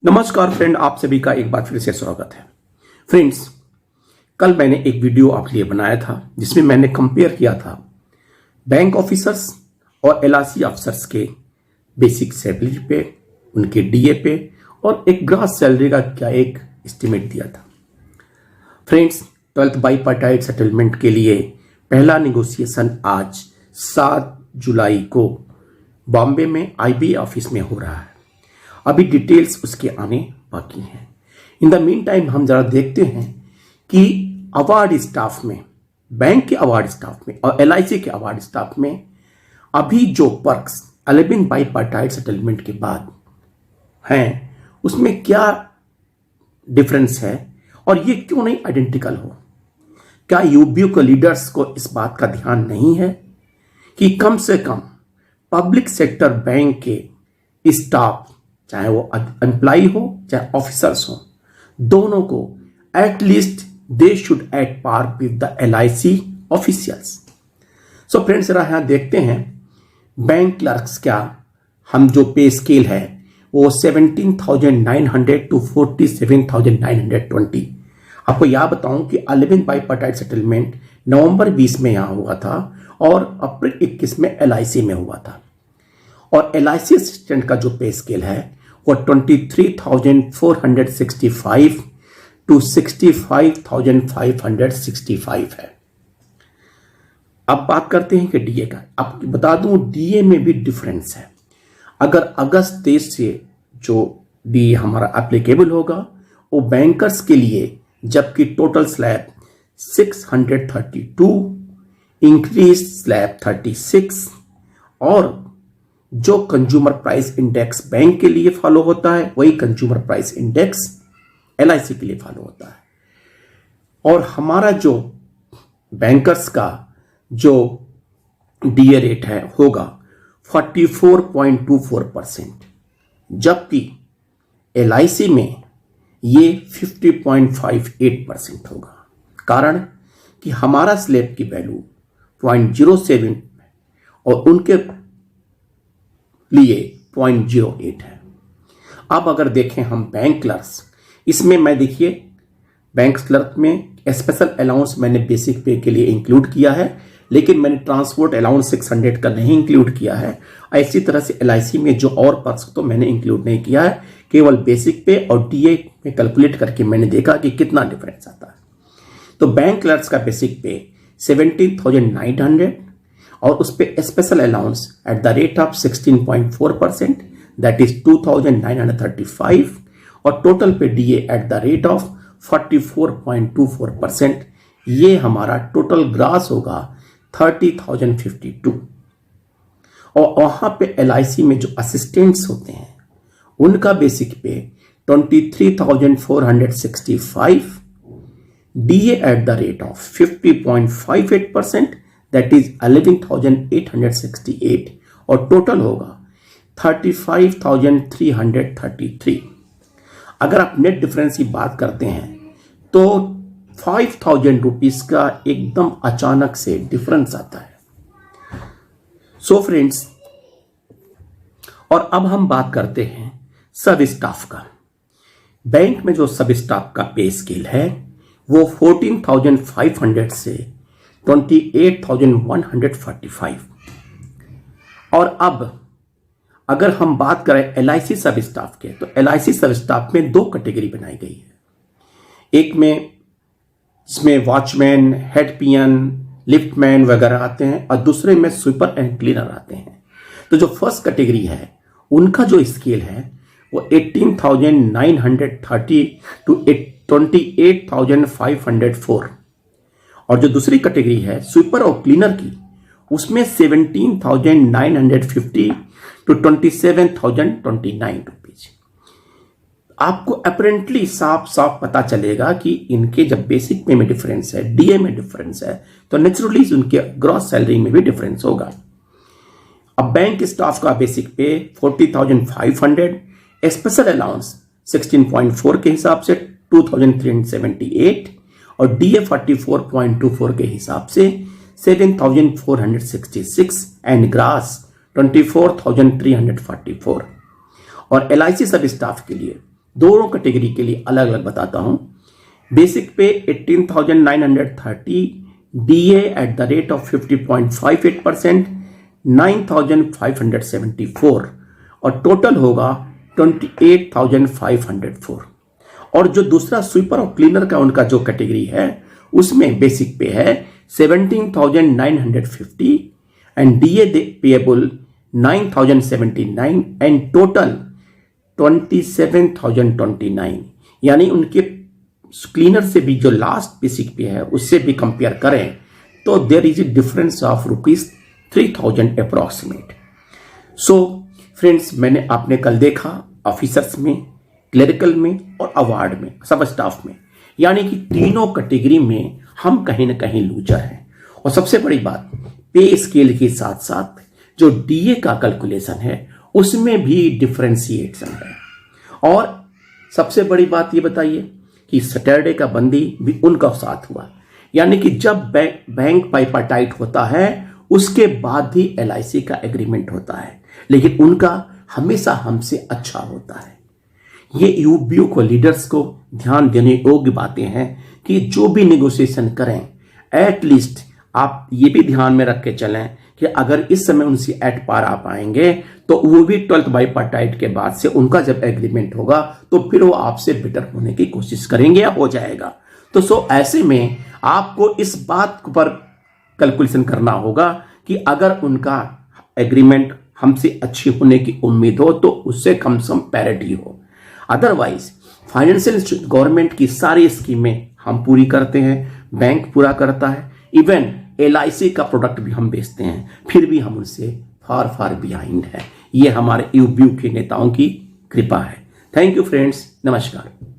नमस्कार फ्रेंड, आप सभी का एक बार फिर से स्वागत है। फ्रेंड्स, कल मैंने एक वीडियो आपके लिए बनाया था जिसमें मैंने कंपेयर किया था बैंक ऑफिसर्स और एलआईसी अफसर्स के बेसिक सैलरी पे, उनके डीए पे और एक ग्रॉस सैलरी का क्या एक एस्टिमेट दिया था। फ्रेंड्स, 12th बाईपार्टाइट सेटलमेंट के लिए पहला नेगोशिएशन आज 7 जुलाई को बॉम्बे में आईबीए ऑफिस में हो रहा है। अभी डिटेल्स उसके आने बाकी हैं। इन द मीन टाइम हम जरा देखते हैं कि अवार्ड स्टाफ में, बैंक के अवार्ड स्टाफ में और एलआईसी के अवार्ड स्टाफ में अभी जो पर्क्स 11 बाईपार्टाइट सेटलमेंट के बाद हैं उसमें क्या डिफरेंस है और ये क्यों नहीं आइडेंटिकल हो। क्या यूबीओ के लीडर्स को इस बात का ध्यान नहीं है कि कम से कम पब्लिक सेक्टर बैंक के स्टाफ, चाहे वो एम्प्लॉय हो चाहे ऑफिसर्स हो, दोनों को at least they should at par with the LIC officials. So friends, जरा यहां देखते हैं बैंक क्लर्क्स क्या हम जो पे स्केल है वो 17,900 टू 47,920। आपको यह बताऊं कि 11 बाईपार्टाइट सेटलमेंट नवंबर 20 में यहां हुआ था और अप्रैल 21 में एलआईसी में हुआ था। और एलआईसी असिस्टेंट का जो पे स्केल है वो 23,465 टू 65,565 है। अब बात करते हैं कि डीए का। आपको बता दूं, डीए में भी डिफरेंस है। अगर अगस्त 23 से जो डीए हमारा एप्लीकेबल होगा वो बैंकर्स के लिए, जबकि टोटल स्लैब 632, इंक्रीज स्लैब 36 और जो कंज्यूमर प्राइस इंडेक्स बैंक के लिए फॉलो होता है वही कंज्यूमर प्राइस इंडेक्स एलआईसी के लिए फॉलो होता है। और हमारा जो बैंकर्स का जो डीए रेट है होगा 44.24%, जबकि एलआईसी में ये 50.58% होगा। कारण कि हमारा स्लैब की वैल्यू 0.07 और उनके लिए 0.08 है। अब अगर देखें हम बैंक क्लर्क्स, इसमें मैं देखिए बैंक क्लर्क में स्पेशल अलाउंस मैंने बेसिक पे के लिए इंक्लूड किया है, लेकिन मैंने ट्रांसपोर्ट अलाउंस 600 का नहीं इंक्लूड किया है। इसी तरह से एलआईसी में जो और पर्क्स तो मैंने इंक्लूड नहीं किया है, केवल बेसिक पे और डीए में कैलकुलेट करके मैंने देखा कि कितना डिफरेंस आता है। तो बैंक क्लर्क्स का बेसिक पे 17,900 और उस पे special allowance at the rate of 16.4%, that is 2,935 और टोटल पे DA at the rate of 44.24%। ये हमारा टोटल ग्रास होगा 30,052। और वहां पे एलआईसी में जो असिस्टेंट्स होते हैं उनका बेसिक पे 23,465, DA at the rate of 50.58%, that is 11,868 और टोटल होगा 35,333। अगर आप नेट डिफरेंस की बात करते हैं तो 5,000 रुपीज का एकदम अचानक से डिफरेंस आता है। सो फ्रेंड्स, और अब हम बात करते हैं सब स्टाफ का। बैंक में जो सब स्टाफ का पे स्केल है वो 14,500 से 28,145। और अब अगर हम बात करें एलआईसी सब स्टाफ के, तो एलआईसी सब स्टाफ में 2 कैटेगरी बनाई गई है। एक में जिसमें वॉचमैन, हेड पियन, लिफ्टमैन वगैरह आते हैं और दूसरे में स्वीपर एंड क्लीनर आते हैं। तो जो फर्स्ट कैटेगरी है उनका जो स्केल है वो 18,930 टू 28,504 और जो दूसरी कैटेगरी है स्वीपर और क्लीनर की, उसमें 17,950 टू 27,029 रुपीज। आपको अपरेंटली साफ साफ पता चलेगा कि इनके जब बेसिक पे में डिफरेंस है, डीए में डिफरेंस है, तो नेचुरली उनके ग्रॉस सैलरी में भी डिफरेंस होगा। अब बैंक स्टाफ का बेसिक पे 40,500, स्पेशल अलाउंस 16.4 के हिसाब से 2,378 और डीए 44.24 के हिसाब से 7,466 एंड ग्रास 24,344। और एलआईसी सब स्टाफ के लिए दोनों कैटेगरी के लिए अलग अलग बताता हूं। बेसिक पे 18,930, DA at the rate of 50.58%, 9,574 और टोटल होगा 28,504। और जो दूसरा स्वीपर और क्लीनर का उनका जो कैटेगरी है उसमें बेसिक पे है 17,950 and DA payable 9,079 and total 27,029। यानी उनके क्लीनर से भी जो लास्ट बेसिक पे है उससे भी कंपेयर करें तो there is a difference of ₹3,000 approximate. So friends, मैंने आपने कल देखा ऑफिसर्स में, क्लरिकल में और अवार्ड में, सब स्टाफ में, यानी कि तीनों कैटेगरी में हम कहीं ना कहीं लूजर हैं। और सबसे बड़ी बात, पे स्केल के साथ साथ जो डीए का कैलकुलेशन है उसमें भी डिफरेंशिएशन है। और सबसे बड़ी बात ये बताइए कि सैटरडे का बंदी भी उनका साथ हुआ, यानी कि जब बैंक बाइपार्टाइट होता है उसके बाद ही एलआईसी का एग्रीमेंट होता है, लेकिन उनका हमेशा हमसे अच्छा होता है। ये यूबीयू को, लीडर्स को ध्यान देने योग्य बातें हैं कि जो भी नेगोशिएशन करें एटलीस्ट आप ये भी ध्यान में रख के चलें कि अगर इस समय उनसे एट पार आ पाएंगे तो वो भी 12th बाइपार्टाइट के बाद से उनका जब एग्रीमेंट होगा तो फिर वो आपसे बेटर होने की कोशिश करेंगे या हो जाएगा। तो सो ऐसे में आपको इस बात पर कैलकुलेशन करना होगा कि अगर उनका एग्रीमेंट हमसे अच्छी होने की उम्मीद हो तो उससे कम से कम पैरिटी हो। अदरवाइज फाइनेंशियल गवर्नमेंट की सारी स्कीमें हम पूरी करते हैं, बैंक पूरा करता है, इवन एलआईसी का प्रोडक्ट भी हम बेचते हैं, फिर भी हम उनसे फार फार बिहाइंड है। ये हमारे यूबीयू के नेताओं की कृपा है। थैंक यू फ्रेंड्स, नमस्कार।